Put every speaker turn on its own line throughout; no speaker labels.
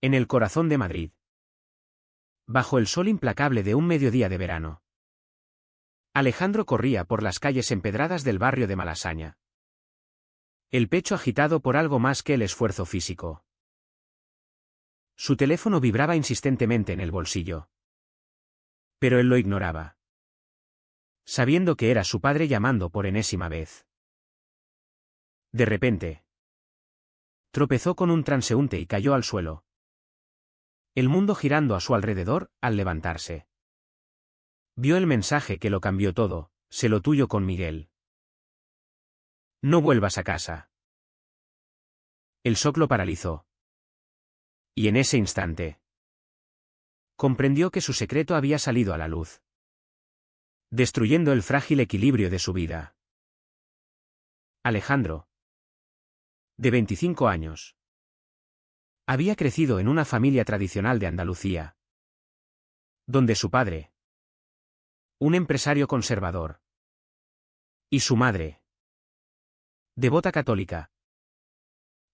En el corazón de Madrid. Bajo el sol implacable de un mediodía de verano. Alejandro corría por las calles empedradas del barrio de Malasaña. El pecho agitado por algo más que el esfuerzo físico. Su teléfono vibraba insistentemente en el bolsillo. Pero él lo ignoraba. Sabiendo que era su padre llamando por enésima vez. De repente. Tropezó con un transeúnte y cayó al suelo. El mundo girando a su alrededor, al levantarse. Vio el mensaje que lo cambió todo: sé lo tuyo con Miguel. No vuelvas a casa. El shock lo paralizó. Y en ese instante comprendió que su secreto había salido a la luz, destruyendo el frágil equilibrio de su vida. Alejandro, de 25 años, había crecido en una familia tradicional de Andalucía, donde su padre, un empresario conservador, y su madre, devota católica,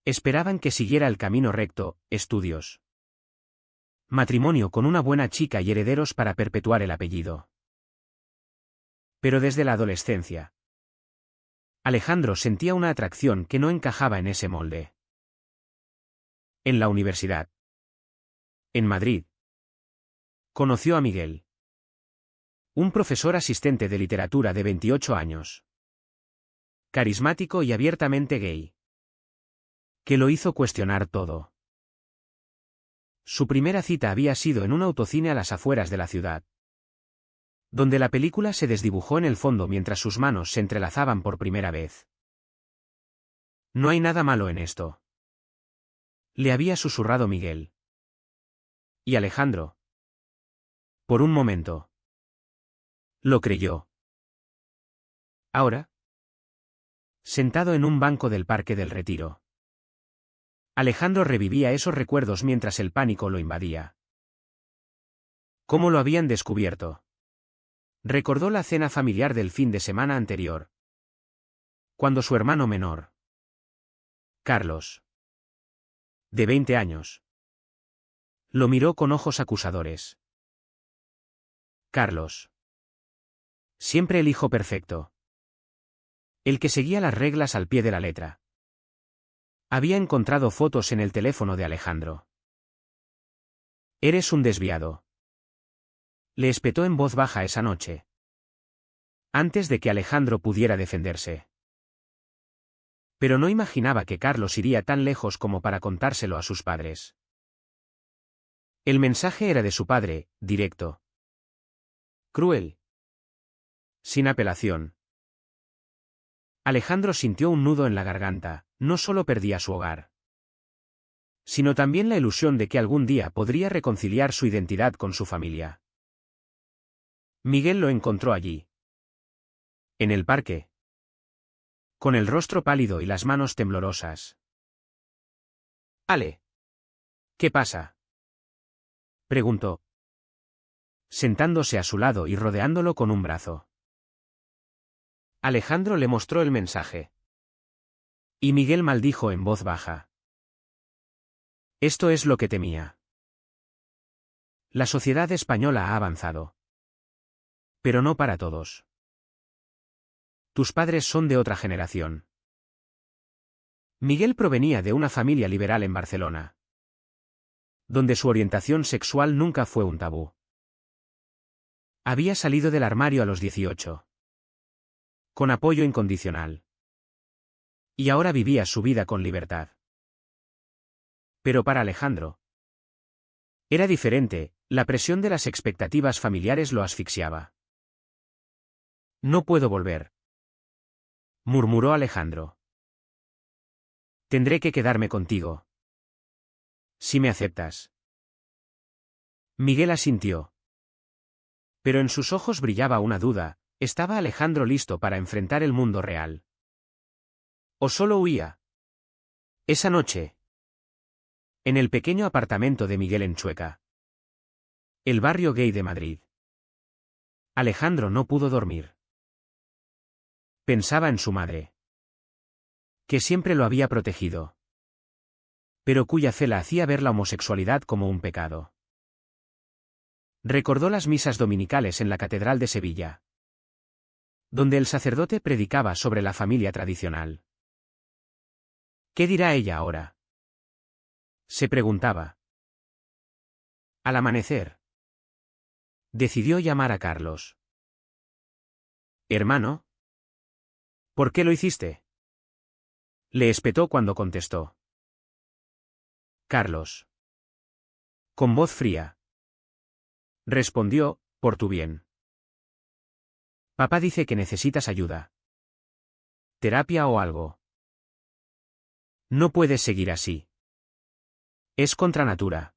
esperaban que siguiera el camino recto: estudios, matrimonio con una buena chica y herederos para perpetuar el apellido. Pero desde la adolescencia, Alejandro sentía una atracción que no encajaba en ese molde. En la universidad, en Madrid, conoció a Miguel, un profesor asistente de literatura de 28 años, carismático y abiertamente gay, que lo hizo cuestionar todo. Su primera cita había sido en un autocine a las afueras de la ciudad, donde la película se desdibujó en el fondo mientras sus manos se entrelazaban por primera vez. No hay nada malo en esto, le había susurrado Miguel. Y Alejandro, por un momento, lo creyó. Ahora, sentado en un banco del Parque del Retiro, Alejandro revivía esos recuerdos mientras el pánico lo invadía. ¿Cómo lo habían descubierto? Recordó la cena familiar del fin de semana anterior, cuando su hermano menor, Carlos, de 20 años, lo miró con ojos acusadores. Carlos. Siempre el hijo perfecto. El que seguía las reglas al pie de la letra. Había encontrado fotos en el teléfono de Alejandro. Eres un desviado. Le espetó en voz baja esa noche, antes de que Alejandro pudiera defenderse. Pero no imaginaba que Carlos iría tan lejos como para contárselo a sus padres. El mensaje era de su padre, directo, cruel, sin apelación. Alejandro sintió un nudo en la garganta. No solo perdía su hogar, sino también la ilusión de que algún día podría reconciliar su identidad con su familia. Miguel lo encontró allí, en el parque, con el rostro pálido y las manos temblorosas. Ale, ¿qué pasa?, preguntó, sentándose a su lado y rodeándolo con un brazo. Alejandro le mostró el mensaje. Y Miguel maldijo en voz baja. Esto es lo que temía. La sociedad española ha avanzado. Pero no para todos. Tus padres son de otra generación. Miguel provenía de una familia liberal en Barcelona, donde su orientación sexual nunca fue un tabú. Había salido del armario a los 18. Con apoyo incondicional. Y ahora vivía su vida con libertad. Pero para Alejandro era diferente, la presión de las expectativas familiares lo asfixiaba. No puedo volver, murmuró Alejandro. Tendré que quedarme contigo. Si me aceptas. Miguel asintió. Pero en sus ojos brillaba una duda: ¿estaba Alejandro listo para enfrentar el mundo real? ¿O solo huía? Esa noche, en el pequeño apartamento de Miguel en Chueca, el barrio gay de Madrid, Alejandro no pudo dormir. Pensaba en su madre, que siempre lo había protegido, pero cuya fe la hacía ver la homosexualidad como un pecado. Recordó las misas dominicales en la Catedral de Sevilla, donde el sacerdote predicaba sobre la familia tradicional. ¿Qué dirá ella ahora?, se preguntaba. Al amanecer, decidió llamar a Carlos. «Hermano, ¿por qué lo hiciste?», le espetó cuando contestó. Carlos, con voz fría, respondió: «Por tu bien. Papá dice que necesitas ayuda. Terapia o algo. No puedes seguir así. Es contra natura».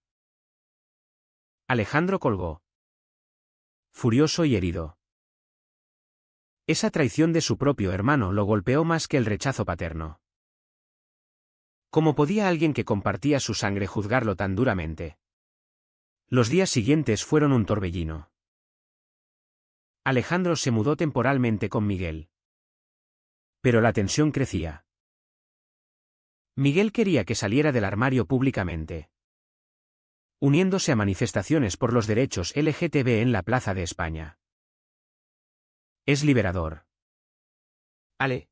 Alejandro colgó, furioso y herido. Esa traición de su propio hermano lo golpeó más que el rechazo paterno. ¿Cómo podía alguien que compartía su sangre juzgarlo tan duramente? Los días siguientes fueron un torbellino. Alejandro se mudó temporalmente con Miguel. Pero la tensión crecía. Miguel quería que saliera del armario públicamente, uniéndose a manifestaciones por los derechos LGTB en la Plaza de España. Es liberador. Ale.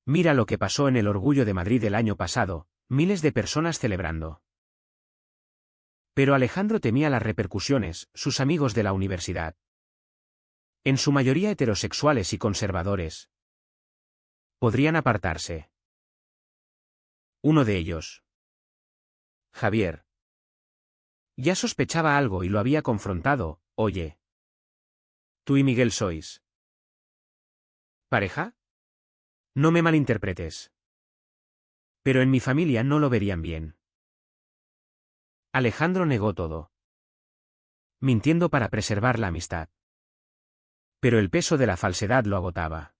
Mira lo que pasó en el Orgullo de Madrid el año pasado, miles de personas celebrando. Pero Alejandro temía las repercusiones, sus amigos de la universidad, en su mayoría heterosexuales y conservadores, podrían apartarse. Uno de ellos, Javier, ya sospechaba algo y lo había confrontado. «Oye, ¿tú y Miguel sois pareja? No me malinterpretes. Pero en mi familia no lo verían bien». Alejandro negó todo, mintiendo para preservar la amistad. Pero el peso de la falsedad lo agotaba.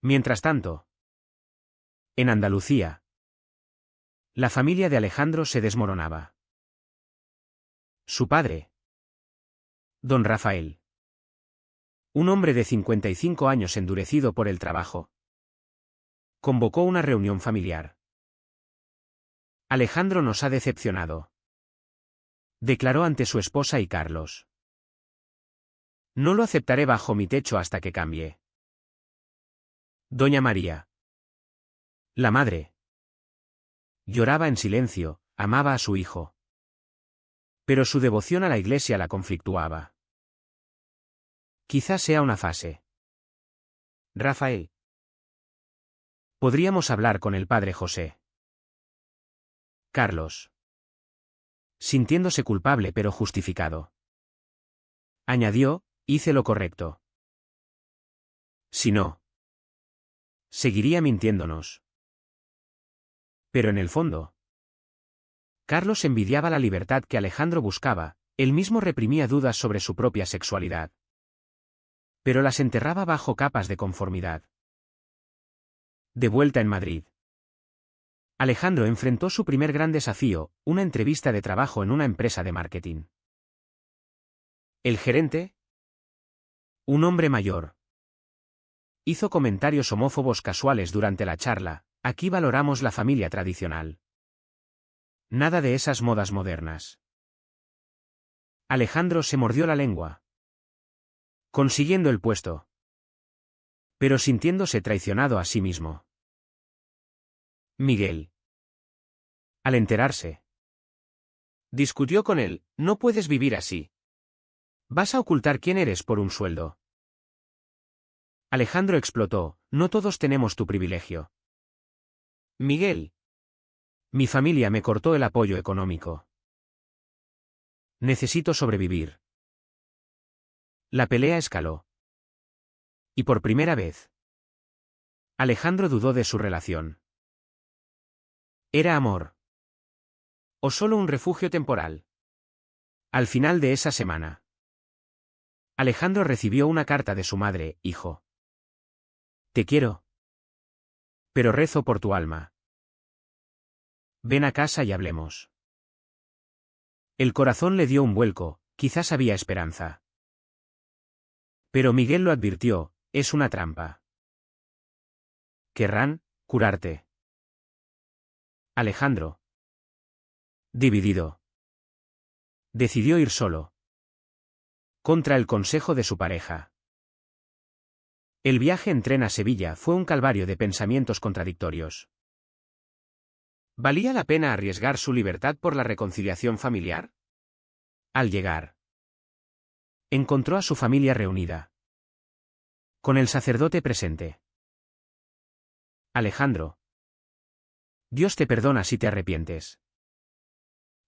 Mientras tanto, en Andalucía, la familia de Alejandro se desmoronaba. Su padre, don Rafael, un hombre de 55 años endurecido por el trabajo, convocó una reunión familiar. «Alejandro nos ha decepcionado», declaró ante su esposa y Carlos. «No lo aceptaré bajo mi techo hasta que cambie». Doña María, la madre, lloraba en silencio, amaba a su hijo. Pero su devoción a la iglesia la conflictuaba. «Quizás sea una fase. Rafael. Podríamos hablar con el padre José». Carlos, sintiéndose culpable pero justificado, añadió: «Hice lo correcto. Si no, seguiría mintiéndonos». Pero en el fondo, Carlos envidiaba la libertad que Alejandro buscaba, él mismo reprimía dudas sobre su propia sexualidad, pero las enterraba bajo capas de conformidad. De vuelta en Madrid, Alejandro enfrentó su primer gran desafío, una entrevista de trabajo en una empresa de marketing. El gerente, un hombre mayor, hizo comentarios homófobos casuales durante la charla: «Aquí valoramos la familia tradicional. Nada de esas modas modernas». Alejandro se mordió la lengua, consiguiendo el puesto, pero sintiéndose traicionado a sí mismo. Miguel, al enterarse, discutió con él: «No puedes vivir así. ¿Vas a ocultar quién eres por un sueldo?». Alejandro explotó: «No todos tenemos tu privilegio. Miguel, mi familia me cortó el apoyo económico. Necesito sobrevivir». La pelea escaló. Y por primera vez, Alejandro dudó de su relación. ¿Era amor? ¿O solo un refugio temporal? Al final de esa semana, Alejandro recibió una carta de su madre: «Hijo, te quiero, pero rezo por tu alma. Ven a casa y hablemos». El corazón le dio un vuelco, quizás había esperanza. Pero Miguel lo advirtió: «Es una trampa. Querrán curarte. Alejandro, dividido, decidió ir solo, contra el consejo de su pareja. El viaje en tren a Sevilla fue un calvario de pensamientos contradictorios. ¿Valía la pena arriesgar su libertad por la reconciliación familiar? Al llegar, encontró a su familia reunida, con el sacerdote presente. Alejandro, Dios te perdona si te arrepientes,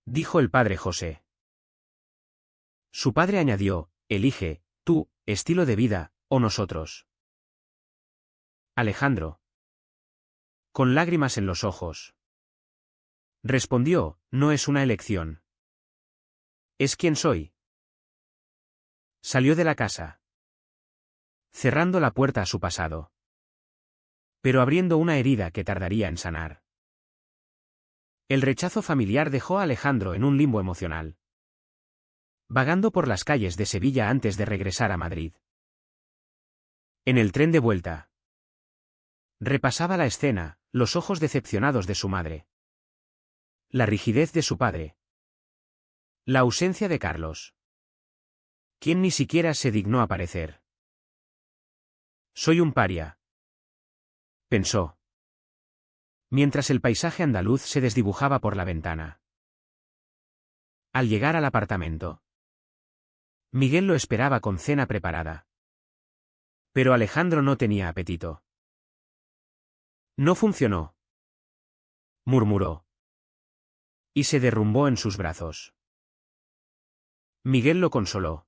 dijo el padre José. Su padre añadió, elige, tú, estilo de vida, o nosotros. Alejandro, con lágrimas en los ojos, respondió, no es una elección. Es quien soy. Salió de la casa, cerrando la puerta a su pasado, pero abriendo una herida que tardaría en sanar. El rechazo familiar dejó a Alejandro en un limbo emocional, vagando por las calles de Sevilla antes de regresar a Madrid. En el tren de vuelta, repasaba la escena, los ojos decepcionados de su madre, la rigidez de su padre, la ausencia de Carlos, quien ni siquiera se dignó aparecer. Soy un paria, pensó, mientras el paisaje andaluz se desdibujaba por la ventana. Al llegar al apartamento, Miguel lo esperaba con cena preparada. Pero Alejandro no tenía apetito. No funcionó, murmuró, y se derrumbó en sus brazos. Miguel lo consoló,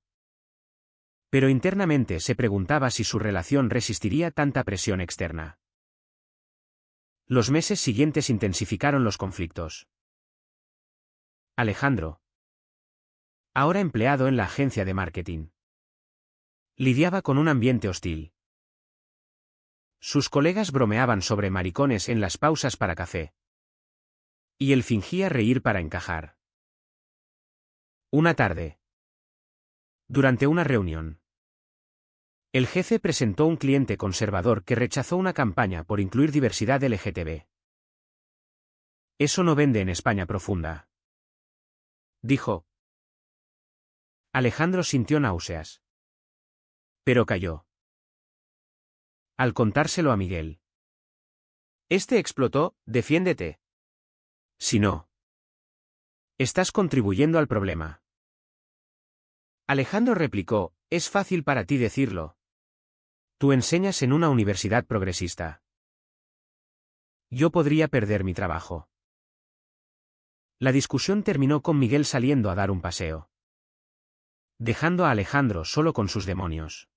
pero internamente se preguntaba si su relación resistiría tanta presión externa. Los meses siguientes intensificaron los conflictos. Alejandro, ahora empleado en la agencia de marketing, lidiaba con un ambiente hostil. Sus colegas bromeaban sobre maricones en las pausas para café, y él fingía reír para encajar. Una tarde, durante una reunión, el jefe presentó un cliente conservador que rechazó una campaña por incluir diversidad LGTB. Eso no vende en España profunda, dijo. Alejandro sintió náuseas, pero calló. Al contárselo a Miguel, este explotó, defiéndete. Si no, estás contribuyendo al problema. Alejandro replicó, es fácil para ti decirlo. Tú enseñas en una universidad progresista. Yo podría perder mi trabajo. La discusión terminó con Miguel saliendo a dar un paseo, dejando a Alejandro solo con sus demonios.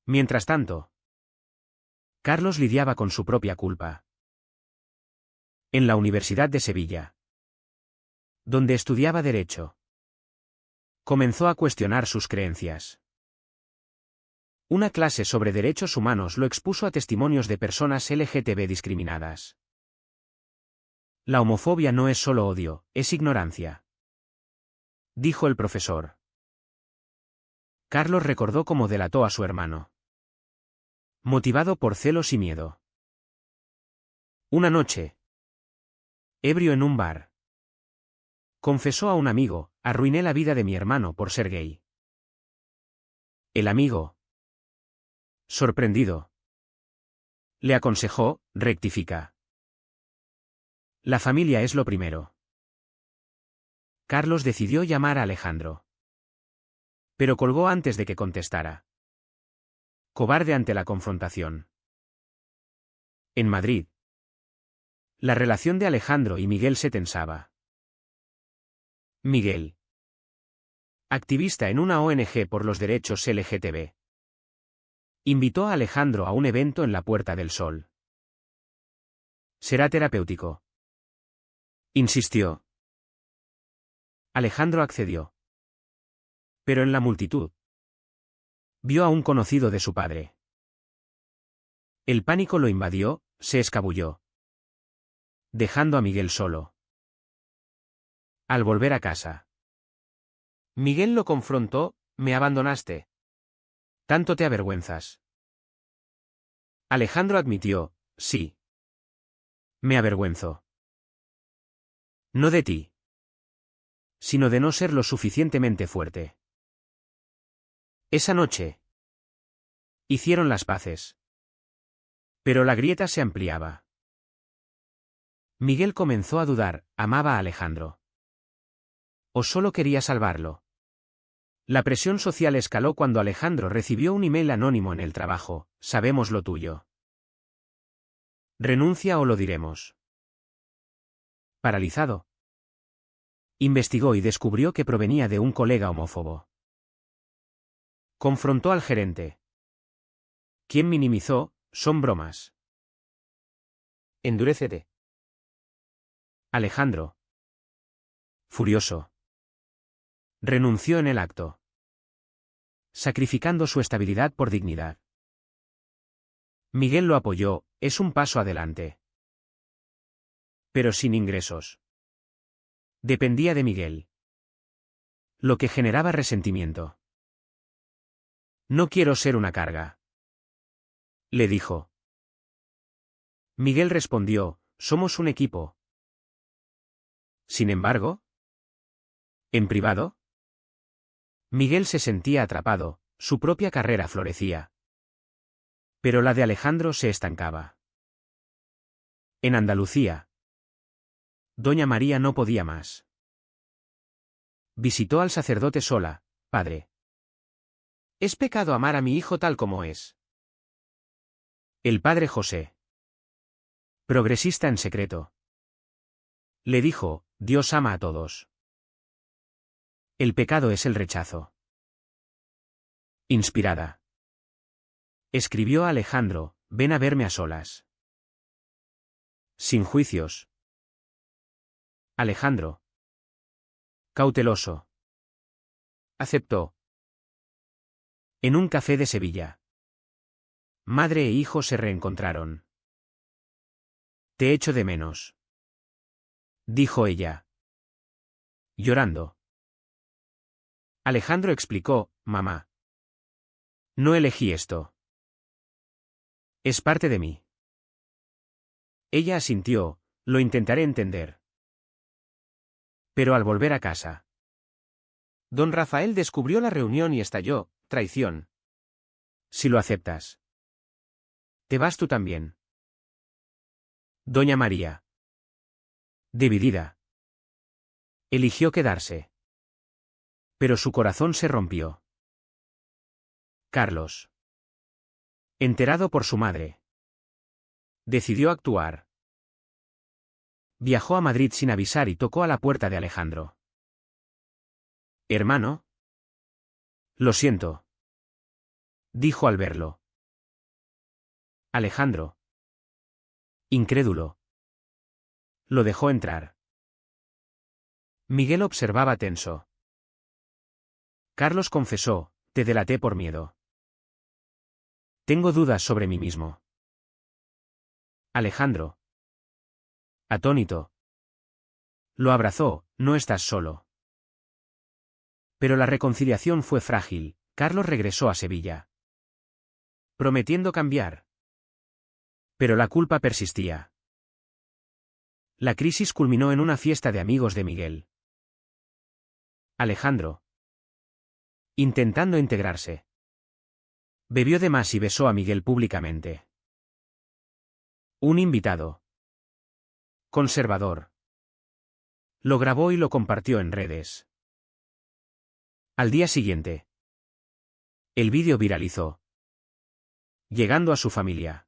Mientras tanto, Carlos lidiaba con su propia culpa. En la Universidad de Sevilla, donde estudiaba Derecho, comenzó a cuestionar sus creencias. Una clase sobre derechos humanos lo expuso a testimonios de personas LGTB discriminadas. La homofobia no es solo odio, es ignorancia, dijo el profesor. Carlos recordó cómo delató a su hermano, motivado por celos y miedo. Una noche, ebrio en un bar, confesó a un amigo, arruiné la vida de mi hermano por ser gay. El amigo, sorprendido, le aconsejó, rectifica. La familia es lo primero. Carlos decidió llamar a Alejandro, pero colgó antes de que contestara. Cobarde ante la confrontación. En Madrid, la relación de Alejandro y Miguel se tensaba. Miguel, activista en una ONG por los derechos LGTB, invitó a Alejandro a un evento en la Puerta del Sol. Será terapéutico, insistió. Alejandro accedió. Pero en la multitud, vio a un conocido de su padre. El pánico lo invadió, se escabulló, dejando a Miguel solo. Al volver a casa, Miguel lo confrontó, me abandonaste. ¿Tanto te avergüenzas? Alejandro admitió, sí. Me avergüenzo. No de ti, sino de no ser lo suficientemente fuerte. Esa noche hicieron las paces. Pero la grieta se ampliaba. Miguel comenzó a dudar, ¿amaba a Alejandro? ¿O solo quería salvarlo? La presión social escaló cuando Alejandro recibió un email anónimo en el trabajo: sabemos lo tuyo. ¿Renuncia o lo diremos? Paralizado, investigó y descubrió que provenía de un colega homófobo. Confrontó al gerente, quien minimizó: son bromas. Endurécete. Alejandro, furioso, renunció en el acto, sacrificando su estabilidad por dignidad. Miguel lo apoyó: es un paso adelante. Pero sin ingresos. Dependía de Miguel, lo que generaba resentimiento. No quiero ser una carga, le dijo. Miguel respondió: somos un equipo. Sin embargo, en privado, Miguel se sentía atrapado, su propia carrera florecía. Pero la de Alejandro se estancaba. En Andalucía, doña María no podía más. Visitó al sacerdote sola: padre, ¿es pecado amar a mi hijo tal como es? El padre José, progresista en secreto, le dijo: Dios ama a todos. El pecado es el rechazo. Inspirada, escribió a Alejandro: ven a verme a solas. Sin juicios. Alejandro, cauteloso, aceptó. En un café de Sevilla, madre e hijo se reencontraron. Te echo de menos, dijo ella, llorando. Alejandro explicó: mamá, no elegí esto. Es parte de mí. Ella asintió: lo intentaré entender. Pero al volver a casa, don Rafael descubrió la reunión y estalló: traición. Si lo aceptas, te vas tú también. Doña María, dividida, eligió quedarse. Pero su corazón se rompió. Carlos, enterado por su madre, decidió actuar. Viajó a Madrid sin avisar y tocó a la puerta de Alejandro. Hermano. Lo siento, dijo al verlo. Alejandro, incrédulo, lo dejó entrar. Miguel observaba tenso. Carlos confesó: te delaté por miedo. Tengo dudas sobre mí mismo. Alejandro, atónito, lo abrazó: no estás solo. Pero la reconciliación fue frágil. Carlos regresó a Sevilla, prometiendo cambiar. Pero la culpa persistía. La crisis culminó en una fiesta de amigos de Miguel. Alejandro, intentando integrarse, bebió de más y besó a Miguel públicamente. Un invitado, conservador, lo grabó y lo compartió en redes. Al día siguiente, el vídeo viralizó, llegando a su familia.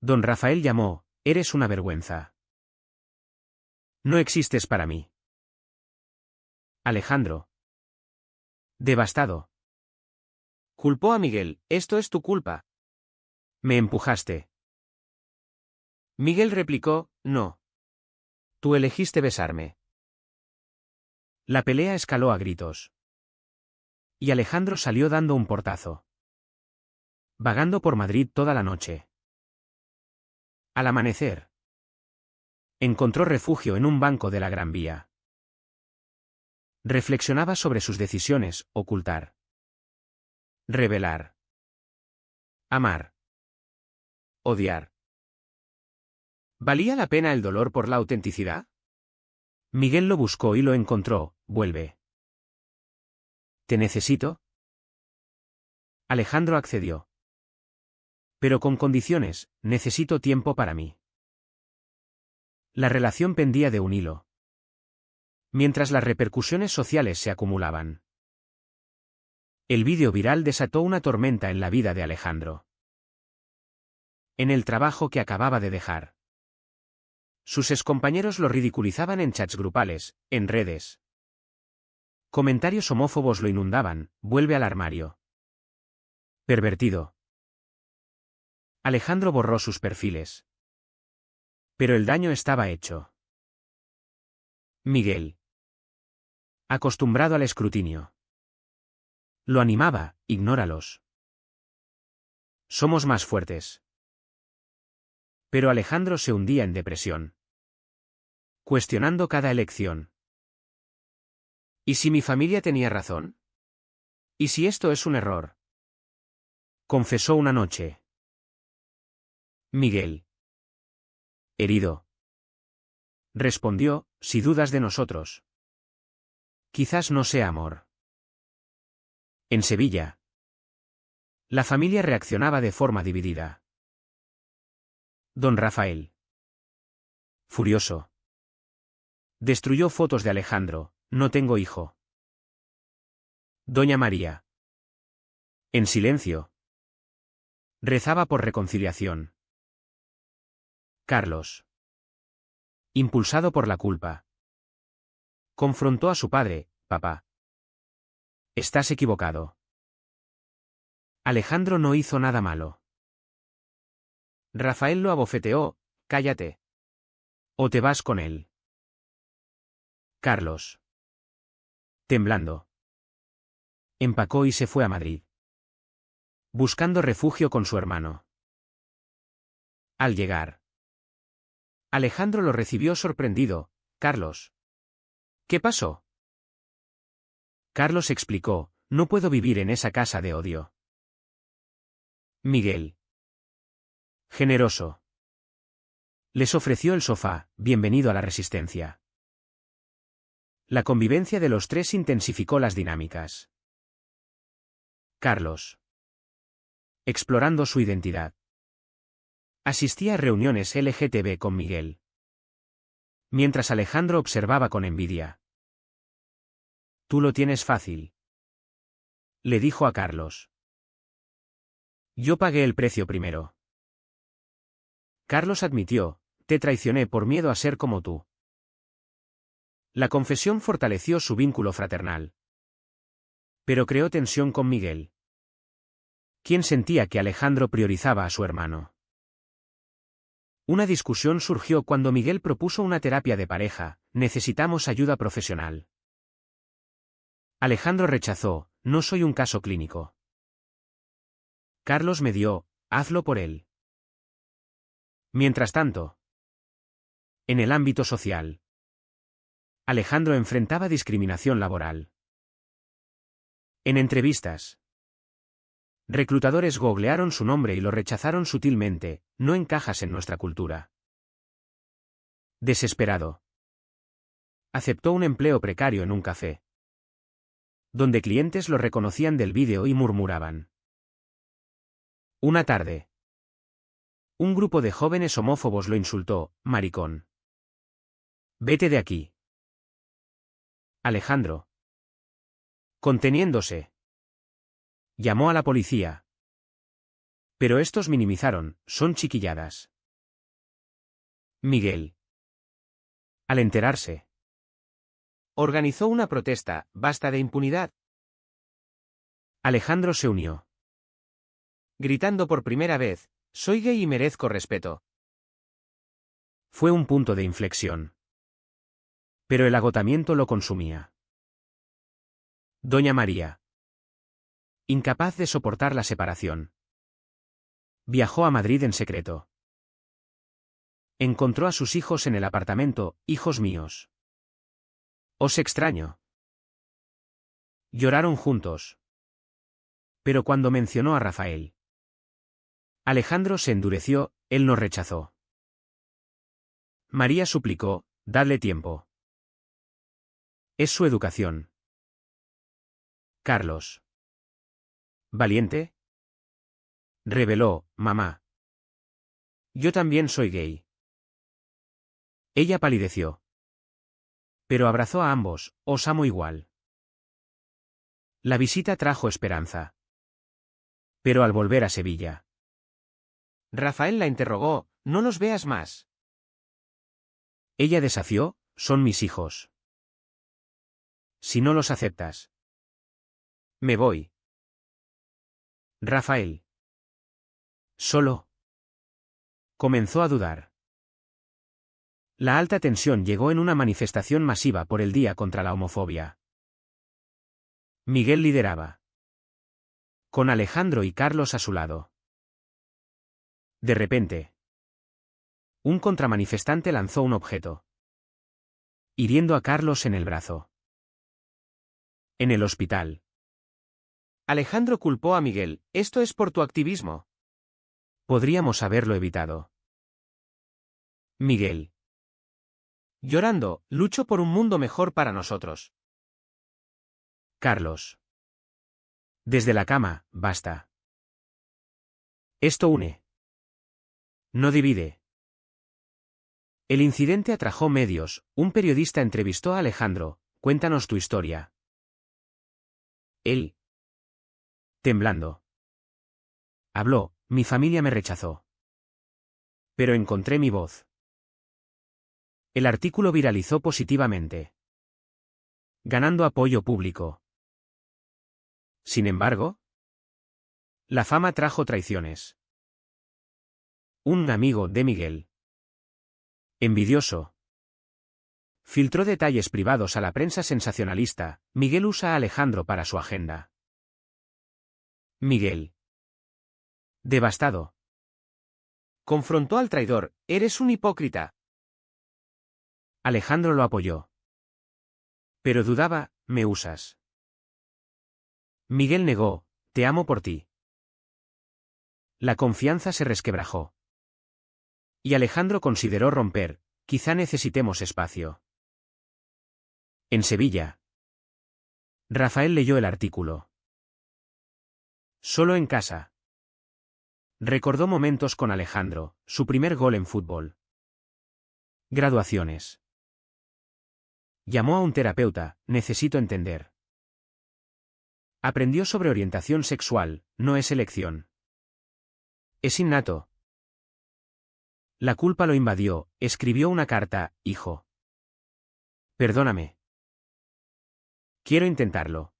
Don Rafael llamó: eres una vergüenza. No existes para mí. Alejandro, devastado, culpó a Miguel: esto es tu culpa. Me empujaste. Miguel replicó: no. Tú elegiste besarme. La pelea escaló a gritos. Y Alejandro salió dando un portazo, vagando por Madrid toda la noche. Al amanecer, encontró refugio en un banco de la Gran Vía. Reflexionaba sobre sus decisiones: ocultar, revelar, amar, odiar. ¿Valía la pena el dolor por la autenticidad? Miguel lo buscó y lo encontró. Vuelve. ¿Te necesito? Alejandro accedió. Pero con condiciones, necesito tiempo para mí. La relación pendía de un hilo. Mientras las repercusiones sociales se acumulaban. El vídeo viral desató una tormenta en la vida de Alejandro. En el trabajo que acababa de dejar. Sus excompañeros lo ridiculizaban en chats grupales, en redes. Comentarios homófobos lo inundaban. Vuelve al armario. Pervertido. Alejandro borró sus perfiles. Pero el daño estaba hecho. Miguel. Acostumbrado al escrutinio. Lo animaba. Ignóralos. Somos más fuertes. Pero Alejandro se hundía en depresión. Cuestionando cada elección. ¿Y si mi familia tenía razón? ¿Y si esto es un error? Confesó una noche. Miguel. Herido. Respondió, si dudas de nosotros. Quizás no sea amor. En Sevilla. La familia reaccionaba de forma dividida. Don Rafael. Furioso. Destruyó fotos de Alejandro. No tengo hijo. Doña María. En silencio. Rezaba por reconciliación. Carlos. Impulsado por la culpa. Confrontó a su padre. Papá. Estás equivocado. Alejandro no hizo nada malo. Rafael lo abofeteó. Cállate. O te vas con él. Carlos. Temblando. Empacó y se fue a Madrid. Buscando refugio con su hermano. Al llegar. Alejandro lo recibió sorprendido. Carlos. ¿Qué pasó? Carlos explicó, no puedo vivir en esa casa de odio. Miguel. Generoso. Les ofreció el sofá, bienvenido a la resistencia. La convivencia de los tres intensificó las dinámicas. Carlos. Explorando su identidad. Asistía a reuniones LGTB con Miguel. Mientras Alejandro observaba con envidia. Tú lo tienes fácil. Le dijo a Carlos. Yo pagué el precio primero. Carlos admitió, te traicioné por miedo a ser como tú. La confesión fortaleció su vínculo fraternal. Pero creó tensión con Miguel. ¿Quién sentía que Alejandro priorizaba a su hermano? Una discusión surgió cuando Miguel propuso una terapia de pareja, necesitamos ayuda profesional. Alejandro rechazó, no soy un caso clínico. Carlos medió, hazlo por él. Mientras tanto. En el ámbito social. Alejandro enfrentaba discriminación laboral. En entrevistas. Reclutadores googlearon su nombre y lo rechazaron sutilmente, no encajas en nuestra cultura. Desesperado. Aceptó un empleo precario en un café. Donde clientes lo reconocían del vídeo y murmuraban. Una tarde. Un grupo de jóvenes homófobos lo insultó, maricón. Vete de aquí. Alejandro. Conteniéndose. Llamó a la policía. Pero estos minimizaron, son chiquilladas. Miguel. Al enterarse. Organizó una protesta, basta de impunidad. Alejandro se unió. Gritando por primera vez, soy gay y merezco respeto. Fue un punto de inflexión. Pero el agotamiento lo consumía. Doña María. Incapaz de soportar la separación. Viajó a Madrid en secreto. Encontró a sus hijos en el apartamento, hijos míos. Os extraño. Lloraron juntos. Pero cuando mencionó a Rafael. Alejandro se endureció, él no rechazó. María suplicó, dadle tiempo. Es su educación. Carlos. ¿Valiente? Reveló, mamá. Yo también soy gay. Ella palideció. Pero abrazó a ambos, os amo igual. La visita trajo esperanza. Pero al volver a Sevilla. Rafael la interrogó, no los veas más. Ella desafió, son mis hijos. Si no los aceptas. Me voy. Rafael. Solo. Comenzó a dudar. La alta tensión llegó en una manifestación masiva por el Día contra la Homofobia. Miguel lideraba. Con Alejandro y Carlos a su lado. De repente. Un contramanifestante lanzó un objeto. Hiriendo a Carlos en el brazo. En el hospital. Alejandro culpó a Miguel, esto es por tu activismo. Podríamos haberlo evitado. Miguel. Llorando, lucho por un mundo mejor para nosotros. Carlos. Desde la cama, basta. Esto une. No divide. El incidente atrajo medios, un periodista entrevistó a Alejandro, cuéntanos tu historia. Él. Temblando. Habló, mi familia me rechazó. Pero encontré mi voz. El artículo viralizó positivamente. Ganando apoyo público. Sin embargo, la fama trajo traiciones. Un amigo de Miguel. Envidioso. Filtró detalles privados a la prensa sensacionalista, Miguel usa a Alejandro para su agenda. Miguel. Devastado. Confrontó al traidor, eres un hipócrita. Alejandro lo apoyó. Pero dudaba, me usas. Miguel negó, te amo por ti. La confianza se resquebrajó. Y Alejandro consideró romper, quizá necesitemos espacio. En Sevilla. Rafael leyó el artículo. Solo en casa. Recordó momentos con Alejandro, su primer gol en fútbol. Graduaciones. Llamó a un terapeuta, necesito entender. Aprendió sobre orientación sexual, no es elección. Es innato. La culpa lo invadió, escribió una carta, hijo. Perdóname. Quiero intentarlo.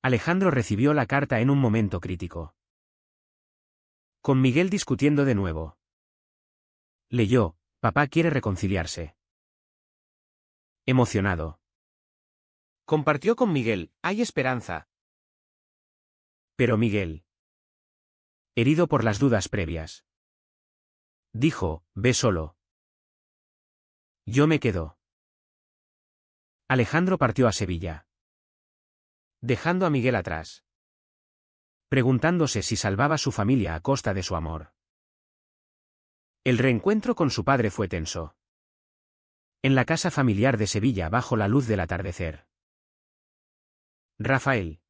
Alejandro recibió la carta en un momento crítico. Con Miguel discutiendo de nuevo. Leyó, papá quiere reconciliarse. Emocionado. Compartió con Miguel, hay esperanza. Pero Miguel. Herido por las dudas previas. Dijo, ve solo. Yo me quedo. Alejandro partió a Sevilla. Dejando a Miguel atrás. Preguntándose si salvaba a su familia a costa de su amor. El reencuentro con su padre fue tenso. En la casa familiar de Sevilla bajo la luz del atardecer. Rafael.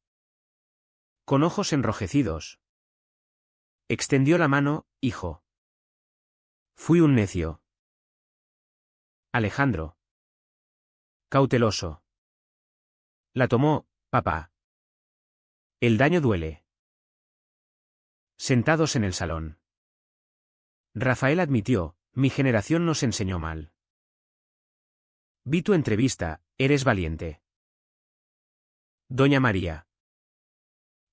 Con ojos enrojecidos. Extendió la mano, hijo. Fui un necio. Alejandro. Cauteloso. La tomó, papá. El daño duele. Sentados en el salón. Rafael admitió, mi generación nos enseñó mal. Vi tu entrevista, eres valiente. Doña María.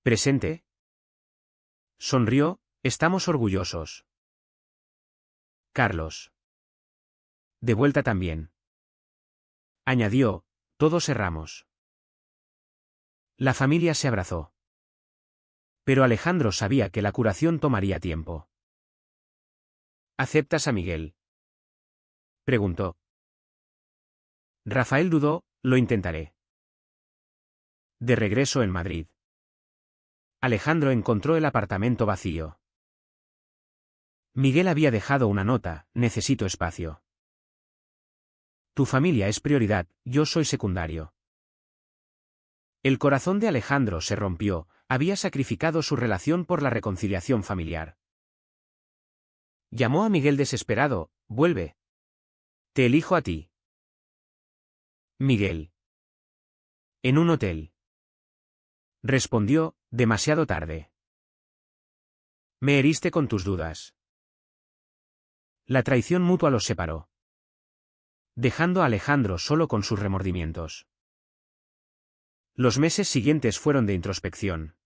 ¿Presente? Sonrió, estamos orgullosos. Carlos. De vuelta también. Añadió, todos erramos. La familia se abrazó. Pero Alejandro sabía que la curación tomaría tiempo. ¿Aceptas a Miguel? Preguntó. Rafael dudó, lo intentaré. De regreso en Madrid. Alejandro encontró el apartamento vacío. Miguel había dejado una nota: necesito espacio. Tu familia es prioridad, yo soy secundario. El corazón de Alejandro se rompió, había sacrificado su relación por la reconciliación familiar. Llamó a Miguel desesperado: vuelve. Te elijo a ti. Miguel. En un hotel. Respondió: demasiado tarde. Me heriste con tus dudas. La traición mutua los separó, dejando a Alejandro solo con sus remordimientos. Los meses siguientes fueron de introspección.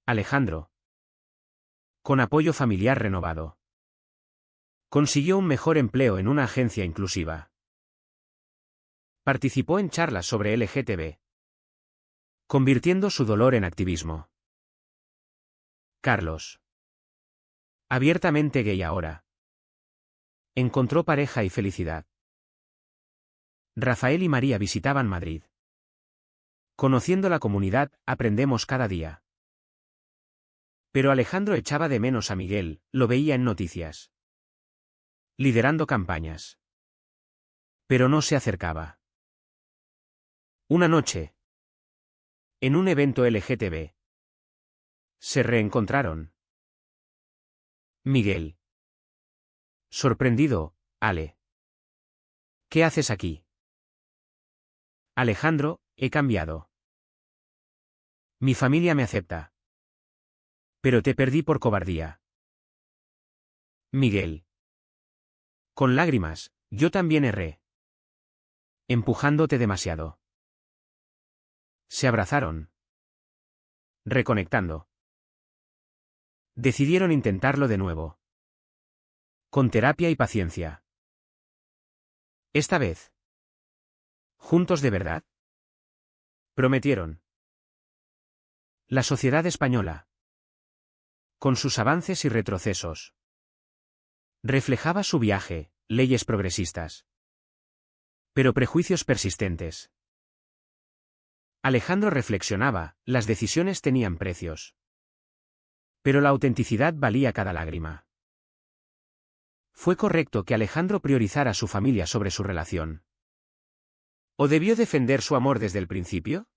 Alejandro, con apoyo familiar renovado, consiguió un mejor empleo en una agencia inclusiva. Participó en charlas sobre LGTB, convirtiendo su dolor en activismo. Carlos, abiertamente gay ahora, encontró pareja y felicidad. Rafael y María visitaban Madrid. Conociendo la comunidad, aprendemos cada día. Pero Alejandro echaba de menos a Miguel, lo veía en noticias, liderando campañas. Pero no se acercaba. Una noche, en un evento LGTB, se reencontraron. Miguel. Sorprendido: Ale, ¿qué haces aquí? Alejandro: he cambiado. Mi familia me acepta. Pero te perdí por cobardía. Miguel. Con lágrimas: yo también erré, empujándote demasiado. Se abrazaron, reconectando. Decidieron intentarlo de nuevo, con terapia y paciencia. Esta vez, juntos de verdad. Prometieron. La sociedad española, con sus avances y retrocesos, reflejaba su viaje: leyes progresistas, pero prejuicios persistentes. Alejandro reflexionaba: las decisiones tenían precios, pero la autenticidad valía cada lágrima. ¿Fue correcto que Alejandro priorizara a su familia sobre su relación? ¿O debió defender su amor desde el principio?